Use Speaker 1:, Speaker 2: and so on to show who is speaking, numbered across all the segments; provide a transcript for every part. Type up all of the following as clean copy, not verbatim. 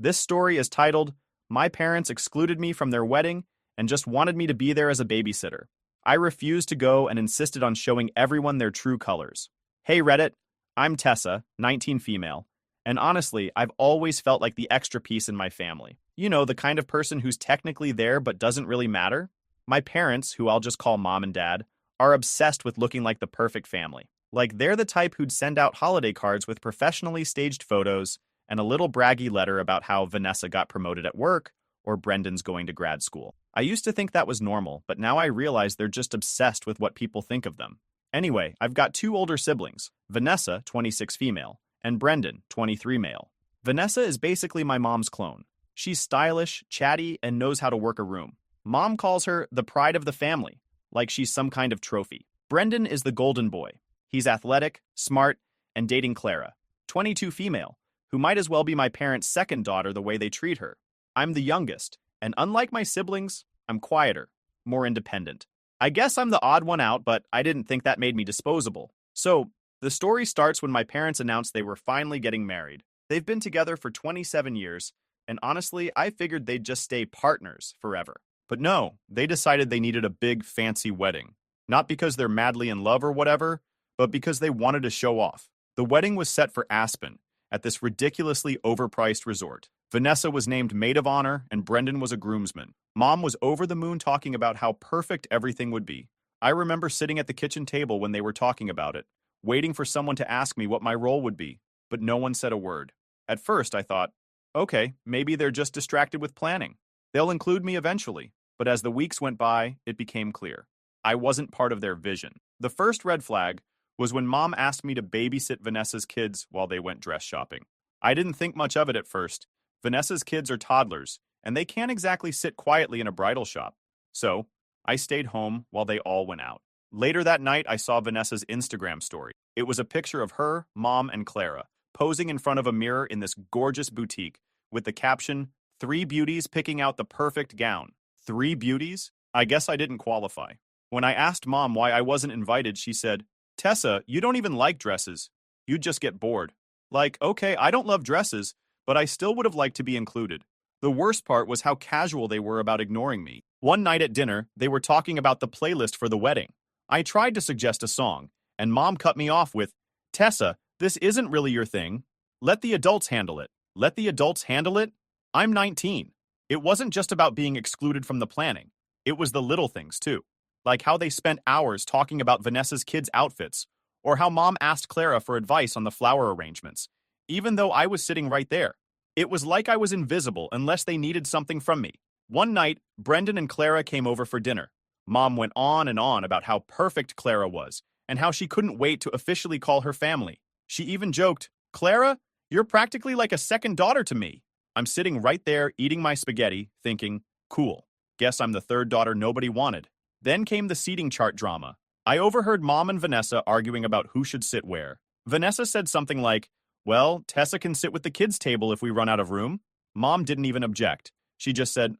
Speaker 1: This story is titled, My Parents Excluded Me from Their Wedding and Just Wanted Me to Be There as a Babysitter. I refused to go and insisted on showing everyone their true colors. Hey Reddit, I'm Tessa, 19 female, and honestly, I've always felt like the extra piece in my family. You know, the kind of person who's technically there but doesn't really matter? My parents, who I'll just call mom and dad, are obsessed with looking like the perfect family. Like they're the type who'd send out holiday cards with professionally staged photos and a little braggy letter about how Vanessa got promoted at work or Brendan's going to grad school. I used to think that was normal, but now I realize they're just obsessed with what people think of them. Anyway, I've got two older siblings, Vanessa, 26 female, and Brendan, 23 male. Vanessa is basically my mom's clone. She's stylish, chatty, and knows how to work a room. Mom calls her the pride of the family, like she's some kind of trophy. Brendan is the golden boy. He's athletic, smart, and dating Clara, 22 female, who might as well be my parents' second daughter the way they treat her. I'm the youngest, and unlike my siblings, I'm quieter, more independent. I guess I'm the odd one out, but I didn't think that made me disposable. So, the story starts when my parents announced they were finally getting married. They've been together for 27 years, and honestly, I figured they'd just stay partners forever. But no, they decided they needed a big, fancy wedding. Not because they're madly in love or whatever, but because they wanted to show off. The wedding was set for Aspen, at this ridiculously overpriced resort. Vanessa was named maid of honor, and Brendan was a groomsman. Mom was over the moon talking about how perfect everything would be. I remember sitting at the kitchen table when they were talking about it, waiting for someone to ask me what my role would be, but no one said a word. At first, I thought, okay, maybe they're just distracted with planning. They'll include me eventually. But as the weeks went by, it became clear. I wasn't part of their vision. The first red flag was when Mom asked me to babysit Vanessa's kids while they went dress shopping. I didn't think much of it at first. Vanessa's kids are toddlers, and they can't exactly sit quietly in a bridal shop. So, I stayed home while they all went out. Later that night, I saw Vanessa's Instagram story. It was a picture of her, Mom, and Clara, posing in front of a mirror in this gorgeous boutique, with the caption, "Three beauties picking out the perfect gown." 3 beauties? I guess I didn't qualify. When I asked Mom why I wasn't invited, she said, "Tessa, you don't even like dresses. You'd just get bored." Like, okay, I don't love dresses, but I still would have liked to be included. The worst part was how casual they were about ignoring me. One night at dinner, they were talking about the playlist for the wedding. I tried to suggest a song, and Mom cut me off with, "Tessa, this isn't really your thing. Let the adults handle it." Let the adults handle it? I'm 19. It wasn't just about being excluded from the planning. It was the little things, too. Like how they spent hours talking about Vanessa's kids' outfits, or how Mom asked Clara for advice on the flower arrangements, even though I was sitting right there. It was like I was invisible unless they needed something from me. One night, Brendan and Clara came over for dinner. Mom went on and on about how perfect Clara was, and how she couldn't wait to officially call her family. She even joked, "Clara, you're practically like a second daughter to me." I'm sitting right there eating my spaghetti, thinking, cool, guess I'm the third daughter nobody wanted. Then came the seating chart drama. I overheard Mom and Vanessa arguing about who should sit where. Vanessa said something like, "Well, Tessa can sit with the kids' table if we run out of room." Mom didn't even object. She just said,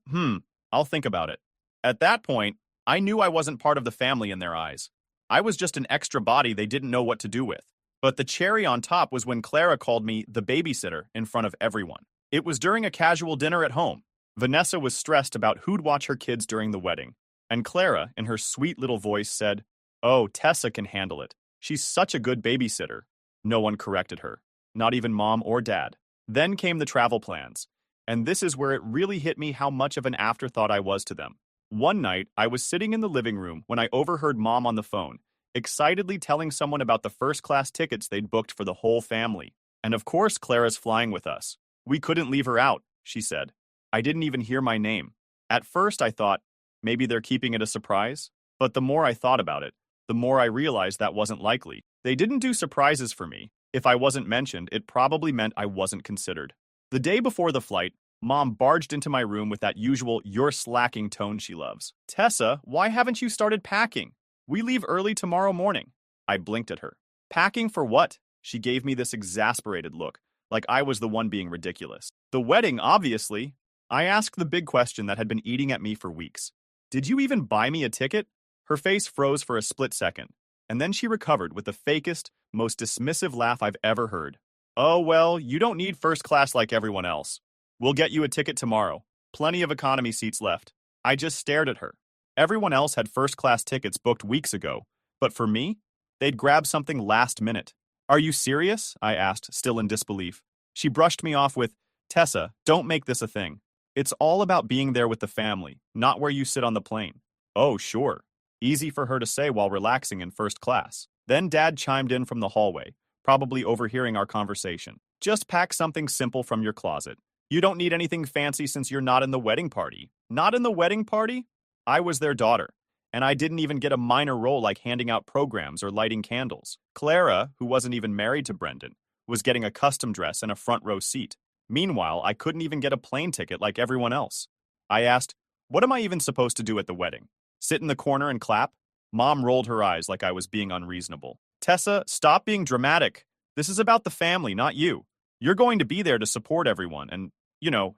Speaker 1: I'll think about it. At that point, I knew I wasn't part of the family in their eyes. I was just an extra body they didn't know what to do with. But the cherry on top was when Clara called me the babysitter in front of everyone. It was during a casual dinner at home. Vanessa was stressed about who'd watch her kids during the wedding. And Clara, in her sweet little voice, said, "Oh, Tessa can handle it. She's such a good babysitter." No one corrected her, not even Mom or Dad. Then came the travel plans. And this is where it really hit me how much of an afterthought I was to them. One night, I was sitting in the living room when I overheard Mom on the phone, excitedly telling someone about the first-class tickets they'd booked for the whole family. And of course, Clara's flying with us. "We couldn't leave her out," she said. I didn't even hear my name. At first, I thought, maybe they're keeping it a surprise? But the more I thought about it, the more I realized that wasn't likely. They didn't do surprises for me. If I wasn't mentioned, it probably meant I wasn't considered. The day before the flight, Mom barged into my room with that usual "you're slacking" tone she loves. "Tessa, why haven't you started packing? We leave early tomorrow morning." I blinked at her. "Packing for what?" She gave me this exasperated look, like I was the one being ridiculous. "The wedding, obviously." I asked the big question that had been eating at me for weeks. "Did you even buy me a ticket?" Her face froze for a split second, and then she recovered with the fakest, most dismissive laugh I've ever heard. "Oh, well, you don't need first class like everyone else." We'll get you a ticket tomorrow. Plenty of economy seats left. I just stared at her. Everyone else had first-class tickets booked weeks ago, but for me, they'd grabbed something last minute. Are you serious? I asked, still in disbelief. She brushed me off with, Tessa, don't make this a thing. It's all about being there with the family, not where you sit on the plane. Oh, sure. Easy for her to say while relaxing in first class. Then Dad chimed in from the hallway, probably overhearing our conversation. Just pack something simple from your closet. You don't need anything fancy since you're not in the wedding party. Not in the wedding party? I was their daughter, and I didn't even get a minor role like handing out programs or lighting candles. Clara, who wasn't even married to Brendan, was getting a custom dress and a front row seat. Meanwhile, I couldn't even get a plane ticket like everyone else. I asked, what am I even supposed to do at the wedding? Sit in the corner and clap? Mom rolled her eyes like I was being unreasonable. Tessa, stop being dramatic. This is about the family, not you. You're going to be there to support everyone and,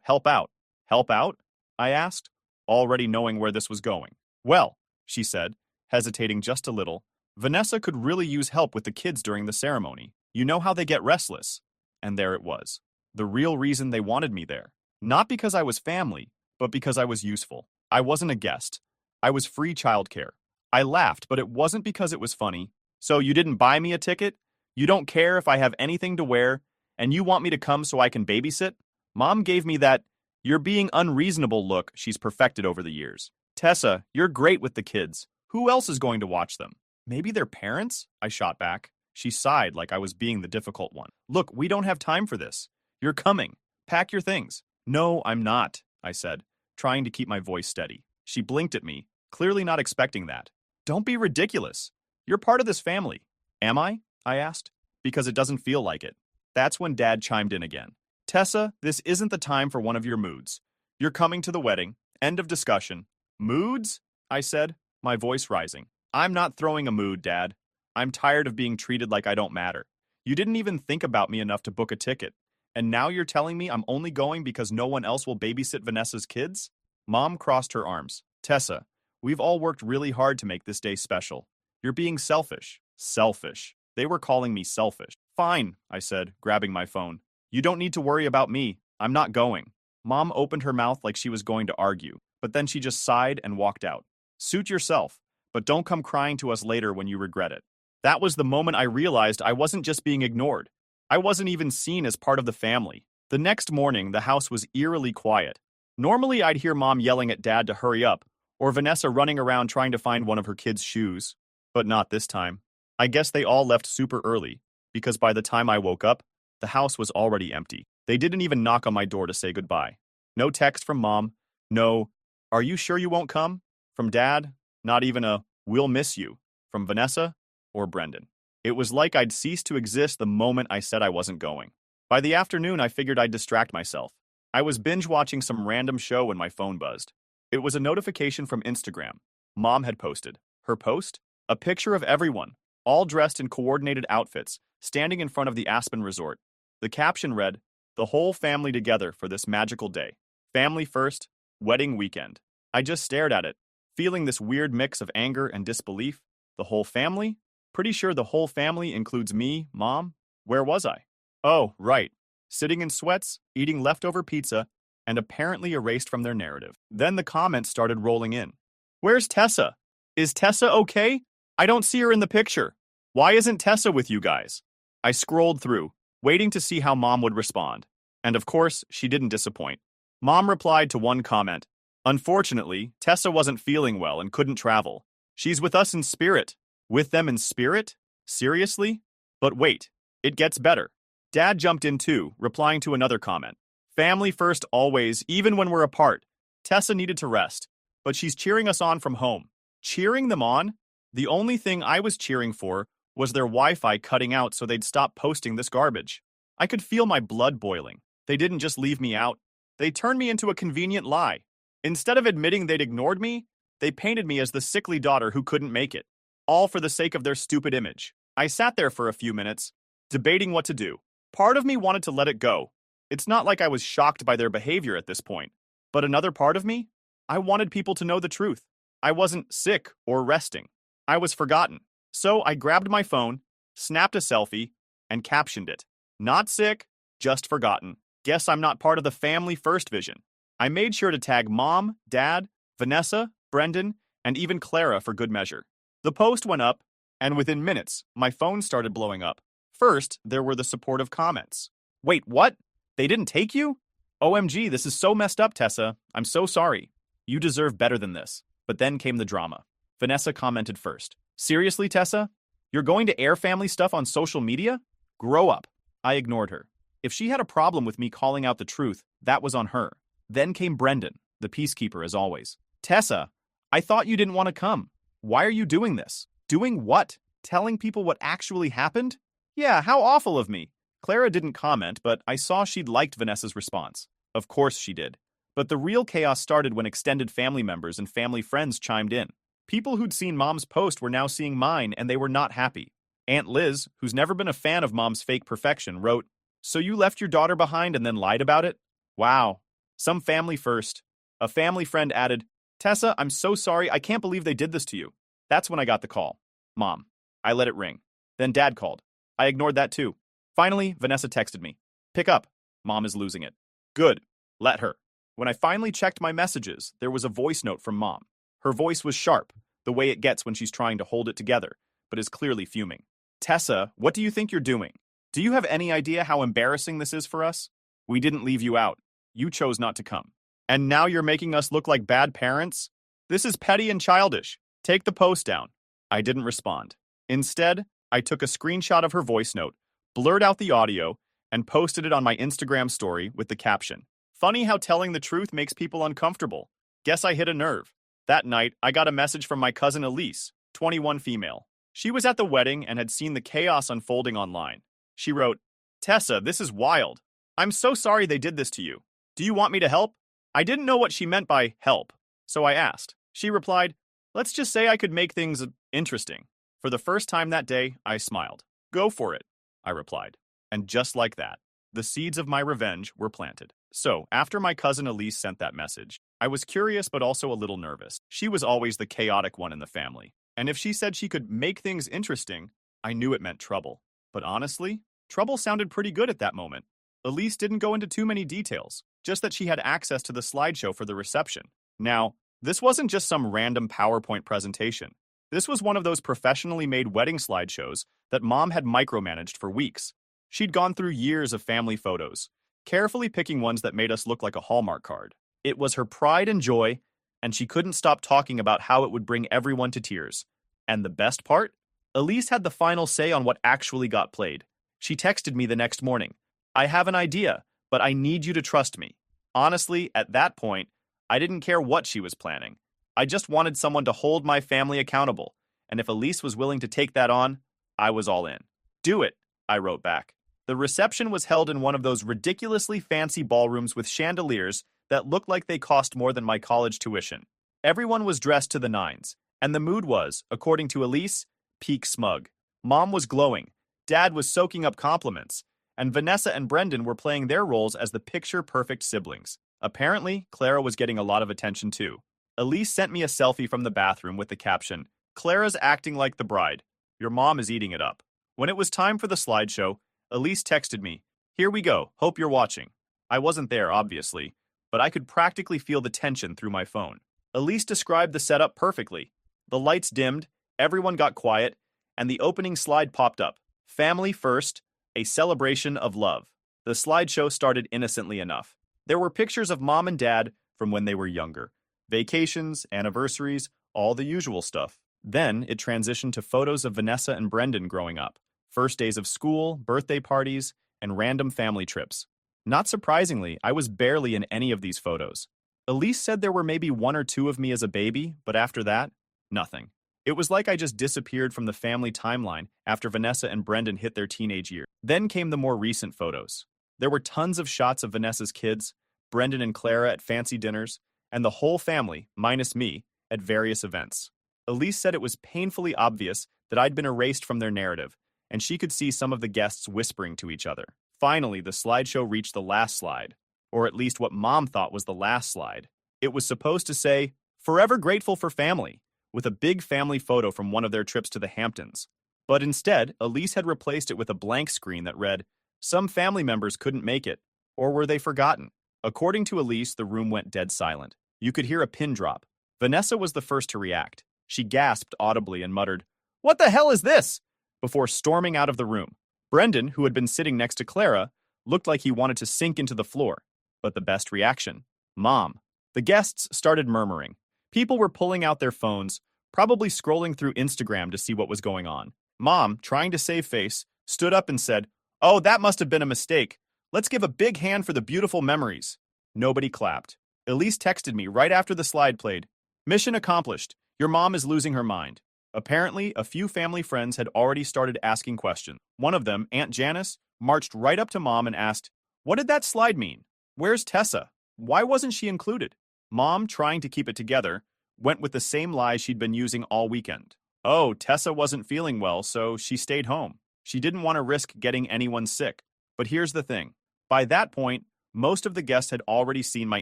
Speaker 1: help out. Help out? I asked, already knowing where this was going. Well, she said, hesitating just a little, Vanessa could really use help with the kids during the ceremony. You know how they get restless. And there it was. The real reason they wanted me there. Not because I was family, but because I was useful. I wasn't a guest. I was free childcare. I laughed, but it wasn't because it was funny. So you didn't buy me a ticket? You don't care if I have anything to wear? And you want me to come so I can babysit? Mom gave me that, you're being unreasonable look she's perfected over the years. Tessa, you're great with the kids. Who else is going to watch them? Maybe their parents? I shot back. She sighed like I was being the difficult one. Look, we don't have time for this. You're coming. Pack your things. No, I'm not, I said, trying to keep my voice steady. She blinked at me, clearly not expecting that. Don't be ridiculous. You're part of this family. Am I? I asked. Because it doesn't feel like it. That's when Dad chimed in again. Tessa, this isn't the time for one of your moods. You're coming to the wedding. End of discussion. Moods? I said, my voice rising. I'm not throwing a mood, Dad. I'm tired of being treated like I don't matter. You didn't even think about me enough to book a ticket. And now you're telling me I'm only going because no one else will babysit Vanessa's kids? Mom crossed her arms. Tessa, we've all worked really hard to make this day special. You're being selfish. Selfish. They were calling me selfish. Fine, I said, grabbing my phone. You don't need to worry about me. I'm not going. Mom opened her mouth like she was going to argue, but then she just sighed and walked out. Suit yourself, but don't come crying to us later when you regret it. That was the moment I realized I wasn't just being ignored. I wasn't even seen as part of the family. The next morning, the house was eerily quiet. Normally, I'd hear Mom yelling at Dad to hurry up, or Vanessa running around trying to find one of her kids' shoes. But not this time. I guess they all left super early, because by the time I woke up, the house was already empty. They didn't even knock on my door to say goodbye. No text from Mom. No, are you sure you won't come? From Dad. Not even a, we'll miss you. From Vanessa or Brendan. It was like I'd ceased to exist the moment I said I wasn't going. By the afternoon, I figured I'd distract myself. I was binge-watching some random show when my phone buzzed. It was a notification from Instagram. Mom had posted. Her post? A picture of everyone, all dressed in coordinated outfits, standing in front of the Aspen Resort. The caption read, the whole family together for this magical day. Family first, wedding weekend. I just stared at it, feeling this weird mix of anger and disbelief. The whole family? Pretty sure the whole family includes me, Mom. Where was I? Oh, right. Sitting in sweats, eating leftover pizza, and apparently erased from their narrative. Then the comments started rolling in. Where's Tessa? Is Tessa okay? I don't see her in the picture. Why isn't Tessa with you guys? I scrolled through, waiting to see how Mom would respond. And of course, she didn't disappoint. Mom replied to one comment. Unfortunately, Tessa wasn't feeling well and couldn't travel. She's with us in spirit. With them in spirit? Seriously? But wait, it gets better. Dad jumped in too, replying to another comment. Family first always, even when we're apart. Tessa needed to rest, but she's cheering us on from home. Cheering them on? The only thing I was cheering for was their Wi-Fi cutting out so they'd stop posting this garbage. I could feel my blood boiling. They didn't just leave me out. They turned me into a convenient lie. Instead of admitting they'd ignored me, they painted me as the sickly daughter who couldn't make it. All for the sake of their stupid image. I sat there for a few minutes, debating what to do. Part of me wanted to let it go. It's not like I was shocked by their behavior at this point. But another part of me? I wanted people to know the truth. I wasn't sick or resting. I was forgotten. So I grabbed my phone, snapped a selfie, and captioned it. Not sick, just forgotten. Guess I'm not part of the family first vision. I made sure to tag Mom, Dad, Vanessa, Brendan, and even Clara for good measure. The post went up, and within minutes, my phone started blowing up. First, there were the supportive comments. Wait, what? They didn't take you? OMG, this is so messed up, Tessa. I'm so sorry. You deserve better than this. But then came the drama. Vanessa commented first. Seriously, Tessa? You're going to air family stuff on social media? Grow up. I ignored her. If she had a problem with me calling out the truth, that was on her. Then came Brendan, the peacekeeper as always. Tessa, I thought you didn't want to come. Why are you doing this? Doing what? Telling people what actually happened? Yeah, how awful of me. Clara didn't comment, but I saw she'd liked Vanessa's response. Of course she did. But the real chaos started when extended family members and family friends chimed in. People who'd seen Mom's post were now seeing mine, and they were not happy. Aunt Liz, who's never been a fan of Mom's fake perfection, wrote, "So you left your daughter behind and then lied about it? Wow. Some family first." A family friend added, "Tessa, I'm so sorry. I can't believe they did this to you." That's when I got the call. Mom. I let it ring. Then Dad called. I ignored that too. Finally, Vanessa texted me. "Pick up. Mom is losing it." Good. Let her. When I finally checked my messages, there was a voice note from Mom. Her voice was sharp, the way it gets when she's trying to hold it together, but is clearly fuming. "Tessa, what do you think you're doing? Do you have any idea how embarrassing this is for us? We didn't leave you out. You chose not to come. And now you're making us look like bad parents? This is petty and childish. Take the post down." I didn't respond. Instead, I took a screenshot of her voice note, blurred out the audio, and posted it on my Instagram story with the caption, "Funny how telling the truth makes people uncomfortable. Guess I hit a nerve." That night, I got a message from my cousin Elise, 21 female. She was at the wedding and had seen the chaos unfolding online. She wrote, "Tessa, this is wild. I'm so sorry they did this to you. Do you want me to help?" I didn't know what she meant by help, so I asked. She replied, "Let's just say I could make things interesting." For the first time that day, I smiled. "Go for it," I replied. And just like that, the seeds of my revenge were planted. So, after my cousin Elise sent that message, I was curious but also a little nervous. She was always the chaotic one in the family. And if she said she could make things interesting, I knew it meant trouble. But honestly, trouble sounded pretty good at that moment. Elise didn't go into too many details, just that she had access to the slideshow for the reception. Now, this wasn't just some random PowerPoint presentation. This was one of those professionally made wedding slideshows that Mom had micromanaged for weeks. She'd gone through years of family photos, carefully picking ones that made us look like a Hallmark card. It was her pride and joy, and she couldn't stop talking about how it would bring everyone to tears. And the best part? Elise had the final say on what actually got played. She texted me the next morning. "I have an idea, but I need you to trust me." Honestly, at that point, I didn't care what she was planning. I just wanted someone to hold my family accountable, and if Elise was willing to take that on, I was all in. "Do it," I wrote back. The reception was held in one of those ridiculously fancy ballrooms with chandeliers that looked like they cost more than my college tuition. Everyone was dressed to the nines, and the mood was, according to Elise, peak smug. Mom was glowing, Dad was soaking up compliments, and Vanessa and Brendan were playing their roles as the picture-perfect siblings. Apparently, Clara was getting a lot of attention too. Elise sent me a selfie from the bathroom with the caption, "Clara's acting like the bride. Your mom is eating it up." When it was time for the slideshow, Elise texted me, "Here we go, hope you're watching." I wasn't there, obviously, but I could practically feel the tension through my phone. Elise described the setup perfectly. The lights dimmed, everyone got quiet, and the opening slide popped up. Family first, a celebration of love. The slideshow started innocently enough. There were pictures of Mom and Dad from when they were younger. Vacations, anniversaries, all the usual stuff. Then it transitioned to photos of Vanessa and Brendan growing up. First days of school, birthday parties, and random family trips. Not surprisingly, I was barely in any of these photos. Elise said there were maybe one or two of me as a baby, but after that, nothing. It was like I just disappeared from the family timeline after Vanessa and Brendan hit their teenage years. Then came the more recent photos. There were tons of shots of Vanessa's kids, Brendan and Clara at fancy dinners, and the whole family, minus me, at various events. Elise said it was painfully obvious that I'd been erased from their narrative, and she could see some of the guests whispering to each other. Finally, the slideshow reached the last slide, or at least what Mom thought was the last slide. It was supposed to say, "Forever grateful for family," with a big family photo from one of their trips to the Hamptons. But instead, Elise had replaced it with a blank screen that read, "Some family members couldn't make it. Or were they forgotten? According to Elise, the room went dead silent. You could hear a pin drop. Vanessa was the first to react. She gasped audibly and muttered, "What the hell is this?" before storming out of the room. Brendan, who had been sitting next to Clara, looked like he wanted to sink into the floor. But the best reaction, Mom. The guests started murmuring. People were pulling out their phones, probably scrolling through Instagram to see what was going on. Mom, trying to save face, stood up and said, "Oh, that must have been a mistake. Let's give a big hand for the beautiful memories." Nobody clapped. Elise texted me right after the slide played. "Mission accomplished. Your mom is losing her mind." Apparently, a few family friends had already started asking questions. One of them, Aunt Janice, marched right up to Mom and asked, "What did that slide mean? Where's Tessa? Why wasn't she included?" Mom, trying to keep it together, went with the same lie she'd been using all weekend. "Oh, Tessa wasn't feeling well, so she stayed home. She didn't want to risk getting anyone sick." But here's the thing. By that point, most of the guests had already seen my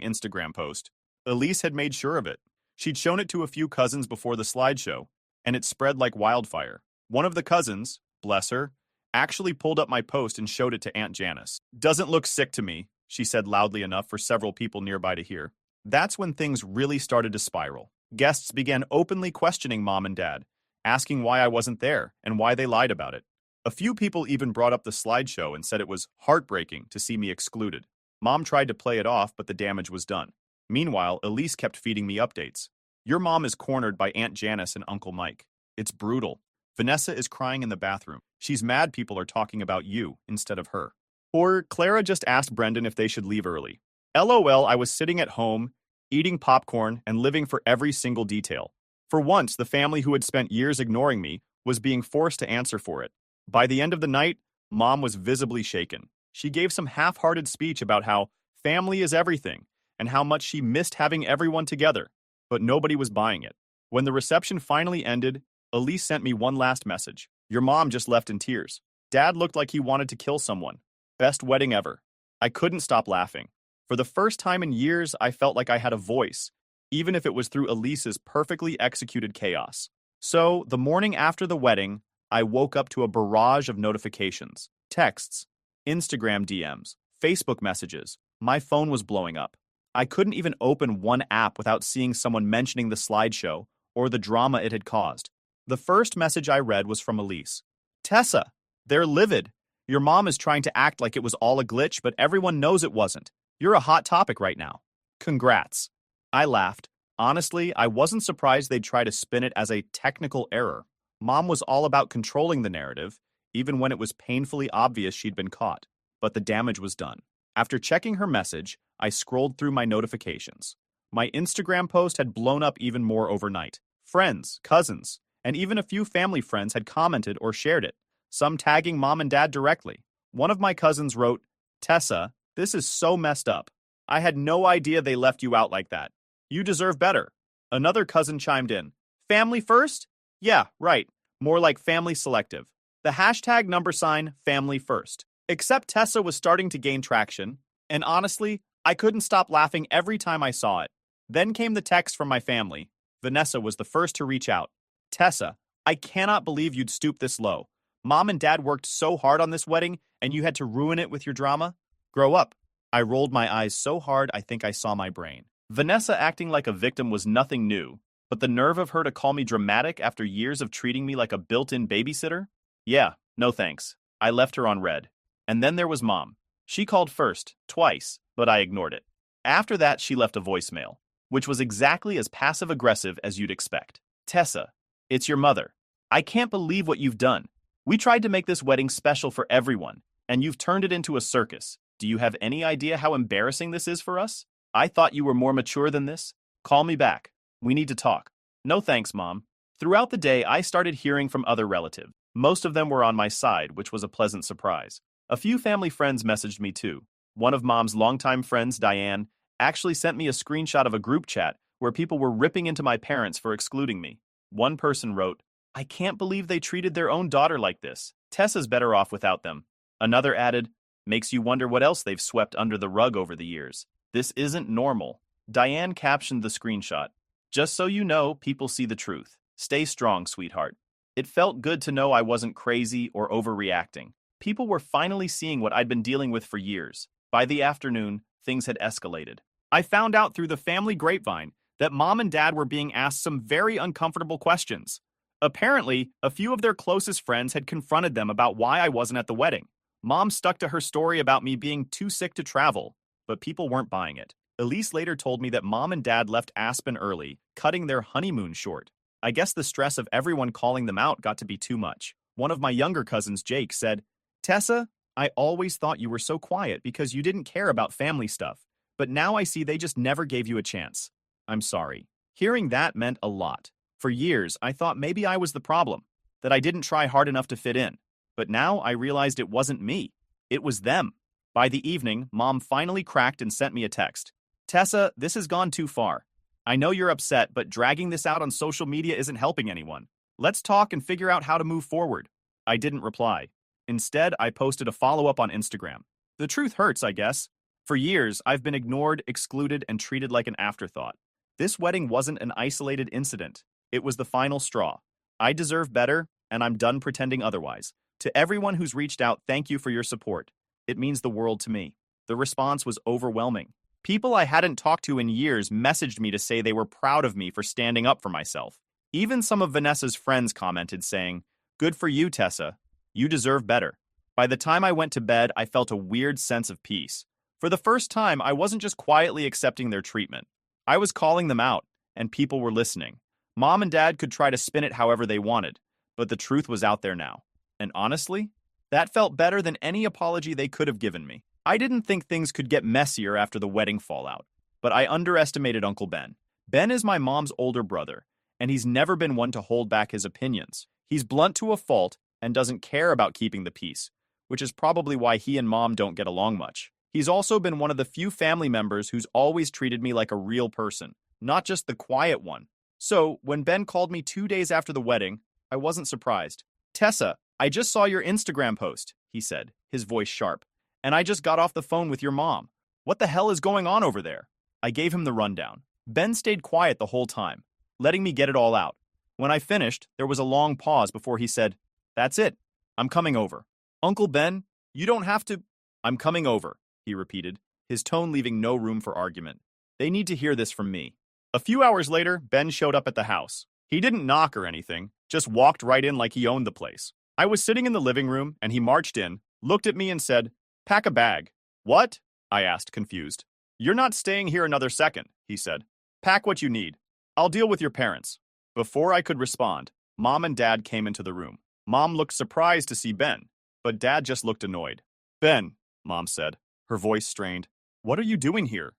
Speaker 1: Instagram post. Elise had made sure of it. She'd shown it to a few cousins before the slideshow, and it spread like wildfire. One of the cousins, bless her, actually pulled up my post and showed it to Aunt Janice. "Doesn't look sick to me," she said loudly enough for several people nearby to hear. That's when things really started to spiral. Guests began openly questioning Mom and Dad, asking why I wasn't there and why they lied about it. A few people even brought up the slideshow and said it was heartbreaking to see me excluded. Mom tried to play it off, but the damage was done. Meanwhile, Elise kept feeding me updates. "Your mom is cornered by Aunt Janice and Uncle Mike. It's brutal. Vanessa is crying in the bathroom. She's mad people are talking about you instead of her." Or Clara just asked Brendan if they should leave early. LOL, I was sitting at home, eating popcorn and living for every single detail. For once, the family who had spent years ignoring me was being forced to answer for it. By the end of the night, Mom was visibly shaken. She gave some half-hearted speech about how family is everything and how much she missed having everyone together, but nobody was buying it. When the reception finally ended, Elise sent me one last message. "Your mom just left in tears. Dad looked like he wanted to kill someone. Best wedding ever." I couldn't stop laughing. For the first time in years, I felt like I had a voice, even if it was through Elise's perfectly executed chaos. So, the morning after the wedding, I woke up to a barrage of notifications, texts, Instagram DMs, Facebook messages. My phone was blowing up. I couldn't even open one app without seeing someone mentioning the slideshow or the drama it had caused. The first message I read was from Elise. "Tessa, they're livid. Your mom is trying to act like it was all a glitch, but everyone knows it wasn't. You're a hot topic right now. Congrats." I laughed. Honestly, I wasn't surprised they'd try to spin it as a technical error. Mom was all about controlling the narrative, even when it was painfully obvious she'd been caught. But the damage was done. After checking her message, I scrolled through my notifications. My Instagram post had blown up even more overnight. Friends, cousins, and even a few family friends had commented or shared it, some tagging Mom and Dad directly. One of my cousins wrote, "Tessa, this is so messed up. I had no idea they left you out like that. You deserve better." Another cousin chimed in, "Family first? Yeah, right. More like family selective. The hashtag #, family first." Except Tessa was starting to gain traction, and honestly, I couldn't stop laughing every time I saw it. Then came the text from my family. Vanessa was the first to reach out. "Tessa, I cannot believe you'd stoop this low. Mom and Dad worked so hard on this wedding, and you had to ruin it with your drama? Grow up." I rolled my eyes so hard I think I saw my brain. Vanessa acting like a victim was nothing new, but the nerve of her to call me dramatic after years of treating me like a built-in babysitter? Yeah, no thanks. I left her on red. And then there was Mom. She called first, twice, but I ignored it. After that, she left a voicemail, which was exactly as passive-aggressive as you'd expect. "Tessa, it's your mother. I can't believe what you've done. We tried to make this wedding special for everyone, and you've turned it into a circus. Do you have any idea how embarrassing this is for us? I thought you were more mature than this. Call me back. We need to talk." "No thanks, Mom." Throughout the day, I started hearing from other relatives. Most of them were on my side, which was a pleasant surprise. A few family friends messaged me too. One of Mom's longtime friends, Diane, actually sent me a screenshot of a group chat where people were ripping into my parents for excluding me. One person wrote, "I can't believe they treated their own daughter like this. Tessa's better off without them." Another added, "Makes you wonder what else they've swept under the rug over the years. This isn't normal." Diane captioned the screenshot, "Just so you know, people see the truth. Stay strong, sweetheart." It felt good to know I wasn't crazy or overreacting. People were finally seeing what I'd been dealing with for years. By the afternoon, things had escalated. I found out through the family grapevine that Mom and Dad were being asked some very uncomfortable questions. Apparently, a few of their closest friends had confronted them about why I wasn't at the wedding. Mom stuck to her story about me being too sick to travel, but people weren't buying it. Elise later told me that Mom and Dad left Aspen early, cutting their honeymoon short. I guess the stress of everyone calling them out got to be too much. One of my younger cousins, Jake, said, "Tessa, I always thought you were so quiet because you didn't care about family stuff, but now I see they just never gave you a chance. I'm sorry." Hearing that meant a lot. For years, I thought maybe I was the problem, that I didn't try hard enough to fit in. But now I realized it wasn't me. It was them. By the evening, Mom finally cracked and sent me a text. "Tessa, this has gone too far. I know you're upset, but dragging this out on social media isn't helping anyone. Let's talk and figure out how to move forward." I didn't reply. Instead, I posted a follow-up on Instagram. The truth hurts, I guess. For years, I've been ignored, excluded, and treated like an afterthought. This wedding wasn't an isolated incident. It was the final straw. I deserve better, and I'm done pretending otherwise. To everyone who's reached out, thank you for your support. It means the world to me. The response was overwhelming. People I hadn't talked to in years messaged me to say they were proud of me for standing up for myself. Even some of Vanessa's friends commented saying, "Good for you, Tessa. You deserve better." By the time I went to bed, I felt a weird sense of peace. For the first time, I wasn't just quietly accepting their treatment. I was calling them out, and people were listening. Mom and Dad could try to spin it however they wanted, but the truth was out there now. And honestly, that felt better than any apology they could have given me. I didn't think things could get messier after the wedding fallout, but I underestimated Uncle Ben. Ben is my mom's older brother, and he's never been one to hold back his opinions. He's blunt to a fault and doesn't care about keeping the peace, which is probably why he and Mom don't get along much. He's also been one of the few family members who's always treated me like a real person, not just the quiet one. So, when Ben called me 2 days after the wedding, I wasn't surprised. "Tessa, I just saw your Instagram post," he said, his voice sharp. "And I just got off the phone with your mom. What the hell is going on over there?" I gave him the rundown. Ben stayed quiet the whole time, letting me get it all out. When I finished, there was a long pause before he said, "That's it. I'm coming over." "Uncle Ben, you don't have to—" "I'm coming over," he repeated, his tone leaving no room for argument. They need to hear this from me. A few hours later, Ben showed up at the house. He didn't knock or anything, just walked right in like he owned the place. I was sitting in the living room, and he marched in, looked at me and said, "Pack a bag." "What?" I asked, confused. "You're not staying here another second," he said. "Pack what you need. I'll deal with your parents." Before I could respond, Mom and Dad came into the room. Mom looked surprised to see Ben, but Dad just looked annoyed. "Ben," Mom said, her voice strained, "what are you doing here?"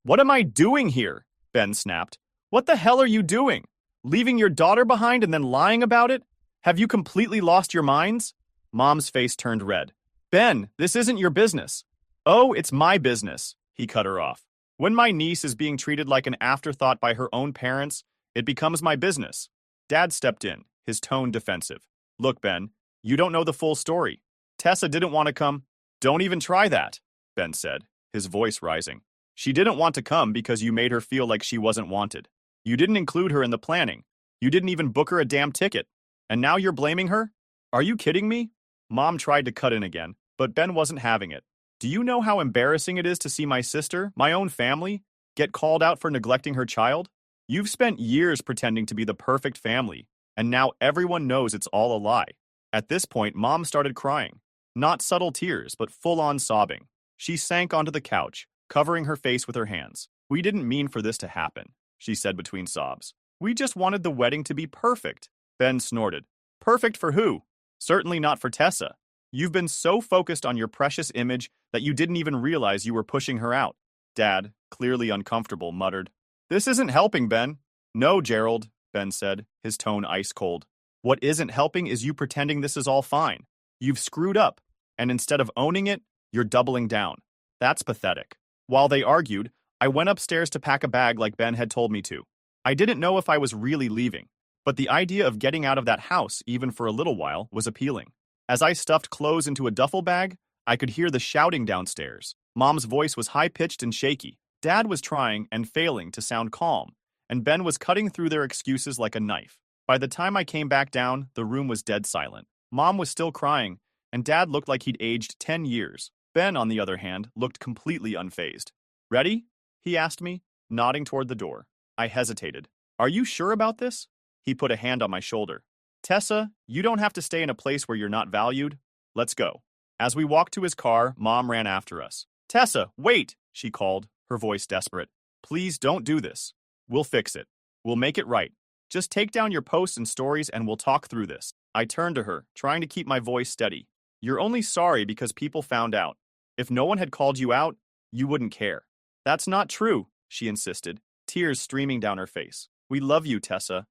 Speaker 1: "What am I doing here?" Ben snapped. "What the hell are you doing? Leaving your daughter behind and then lying about it? Have you completely lost your minds?" Mom's face turned red. "Ben, this isn't your business." "Oh, it's my business," he cut her off. "When my niece is being treated like an afterthought by her own parents, it becomes my business." Dad stepped in, his tone defensive. "Look, Ben, you don't know the full story. Tessa didn't want to come." "Don't even try that," Ben said, his voice rising. "She didn't want to come because you made her feel like she wasn't wanted. You didn't include her in the planning. You didn't even book her a damn ticket. And now you're blaming her? Are you kidding me?" Mom tried to cut in again, but Ben wasn't having it. "Do you know how embarrassing it is to see my sister, my own family, get called out for neglecting her child? You've spent years pretending to be the perfect family, and now everyone knows it's all a lie." At this point, Mom started crying. Not subtle tears, but full-on sobbing. She sank onto the couch, covering her face with her hands. "We didn't mean for this to happen," she said between sobs. "We just wanted the wedding to be perfect." Ben snorted. "Perfect for who? Certainly not for Tessa. You've been so focused on your precious image that you didn't even realize you were pushing her out." Dad, clearly uncomfortable, muttered, "This isn't helping, Ben." "No, Gerald," Ben said, his tone ice cold. "What isn't helping is you pretending this is all fine. You've screwed up, and instead of owning it, you're doubling down. That's pathetic." While they argued, I went upstairs to pack a bag like Ben had told me to. I didn't know if I was really leaving, but the idea of getting out of that house, even for a little while, was appealing. As I stuffed clothes into a duffel bag, I could hear the shouting downstairs. Mom's voice was high-pitched and shaky. Dad was trying and failing to sound calm, and Ben was cutting through their excuses like a knife. By the time I came back down, the room was dead silent. Mom was still crying, and Dad looked like he'd aged 10 years. Ben, on the other hand, looked completely unfazed. Ready? He asked me, nodding toward the door. I hesitated. Are you sure about this? He put a hand on my shoulder. Tessa, you don't have to stay in a place where you're not valued. Let's go. As we walked to his car, Mom ran after us. Tessa, wait, she called, her voice desperate. Please don't do this. We'll fix it. We'll make it right. Just take down your posts and stories and we'll talk through this. I turned to her, trying to keep my voice steady. You're only sorry because people found out. If no one had called you out, you wouldn't care. That's not true, she insisted, tears streaming down her face. We love you, Tessa.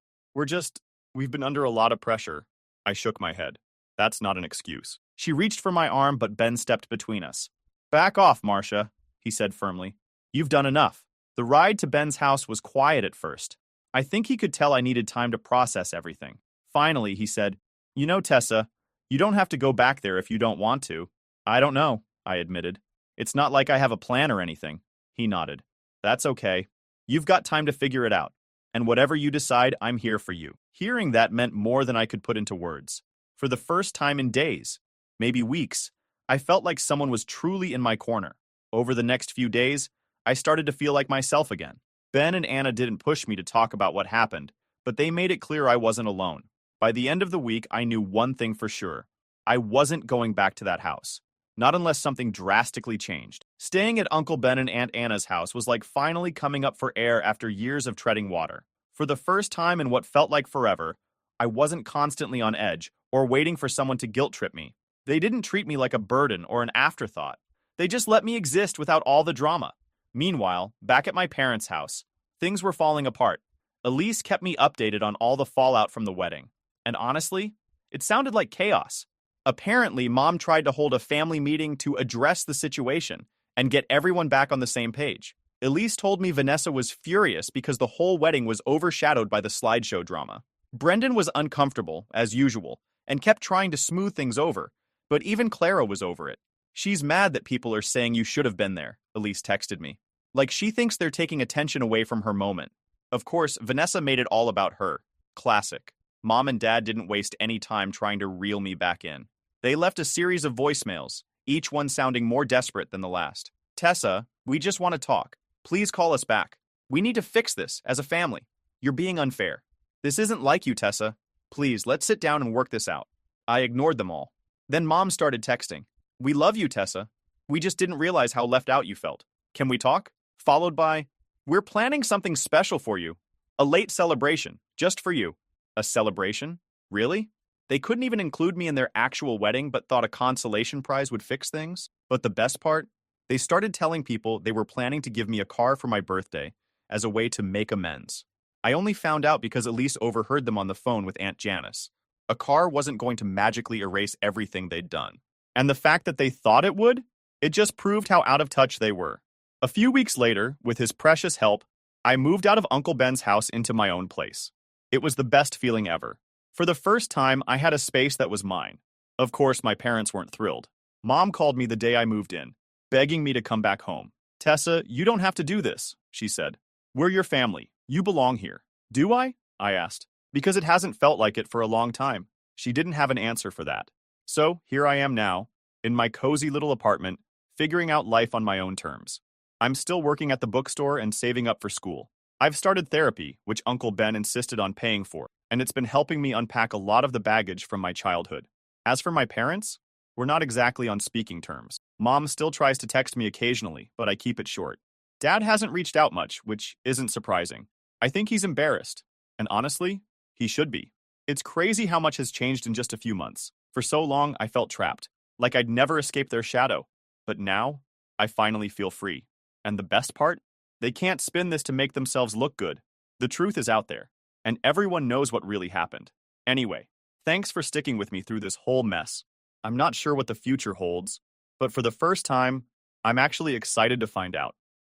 Speaker 1: We've been under a lot of pressure. I shook my head. That's not an excuse. She reached for my arm, but Ben stepped between us. Back off, Marcia, he said firmly. You've done enough. The ride to Ben's house was quiet at first. I think he could tell I needed time to process everything. Finally, he said, You know, Tessa, you don't have to go back there if you don't want to. I don't know, I admitted. It's not like I have a plan or anything. He nodded. That's okay. You've got time to figure it out. And whatever you decide, I'm here for you. Hearing that meant more than I could put into words. For the first time in days, maybe weeks, I felt like someone was truly in my corner. Over the next few days, I started to feel like myself again. Ben and Anna didn't push me to talk about what happened, but they made it clear I wasn't alone. By the end of the week, I knew one thing for sure. I wasn't going back to that house. Not unless something drastically changed. Staying at Uncle Ben and Aunt Anna's house was like finally coming up for air after years of treading water. For the first time in what felt like forever, I wasn't constantly on edge or waiting for someone to guilt-trip me. They didn't treat me like a burden or an afterthought. They just let me exist without all the drama. Meanwhile, back at my parents' house, things were falling apart. Elise kept me updated on all the fallout from the wedding. And honestly, it sounded like chaos. Apparently, Mom tried to hold a family meeting to address the situation and get everyone back on the same page. Elise told me Vanessa was furious because the whole wedding was overshadowed by the slideshow drama. Brendan was uncomfortable, as usual, and kept trying to smooth things over, but even Clara was over it. She's mad that people are saying you should have been there, Elise texted me. Like she thinks they're taking attention away from her moment. Of course, Vanessa made it all about her. Classic. Mom and Dad didn't waste any time trying to reel me back in. They left a series of voicemails, each one sounding more desperate than the last. Tessa, we just want to talk. Please call us back. We need to fix this as a family. You're being unfair. This isn't like you, Tessa. Please, let's sit down and work this out. I ignored them all. Then Mom started texting. We love you, Tessa. We just didn't realize how left out you felt. Can we talk? Followed by, we're planning something special for you. A late celebration, just for you. A celebration? Really? They couldn't even include me in their actual wedding but thought a consolation prize would fix things? But the best part? They started telling people they were planning to give me a car for my birthday as a way to make amends. I only found out because Elise overheard them on the phone with Aunt Janice. A car wasn't going to magically erase everything they'd done. And the fact that they thought it would? It just proved how out of touch they were. A few weeks later, with his precious help, I moved out of Uncle Ben's house into my own place. It was the best feeling ever. For the first time, I had a space that was mine. Of course, my parents weren't thrilled. Mom called me the day I moved in, begging me to come back home. Tessa, you don't have to do this, she said. We're your family. You belong here. Do I? I asked. Because it hasn't felt like it for a long time. She didn't have an answer for that. So, here I am now, in my cozy little apartment, figuring out life on my own terms. I'm still working at the bookstore and saving up for school. I've started therapy, which Uncle Ben insisted on paying for, and it's been helping me unpack a lot of the baggage from my childhood. As for my parents, we're not exactly on speaking terms. Mom still tries to text me occasionally, but I keep it short. Dad hasn't reached out much, which isn't surprising. I think he's embarrassed. And honestly, he should be. It's crazy how much has changed in just a few months. For so long, I felt trapped, like I'd never escape their shadow. But now, I finally feel free. And the best part? They can't spin this to make themselves look good. The truth is out there, and everyone knows what really happened. Anyway, thanks for sticking with me through this whole mess. I'm not sure what the future holds, but for the first time, I'm actually excited to find out.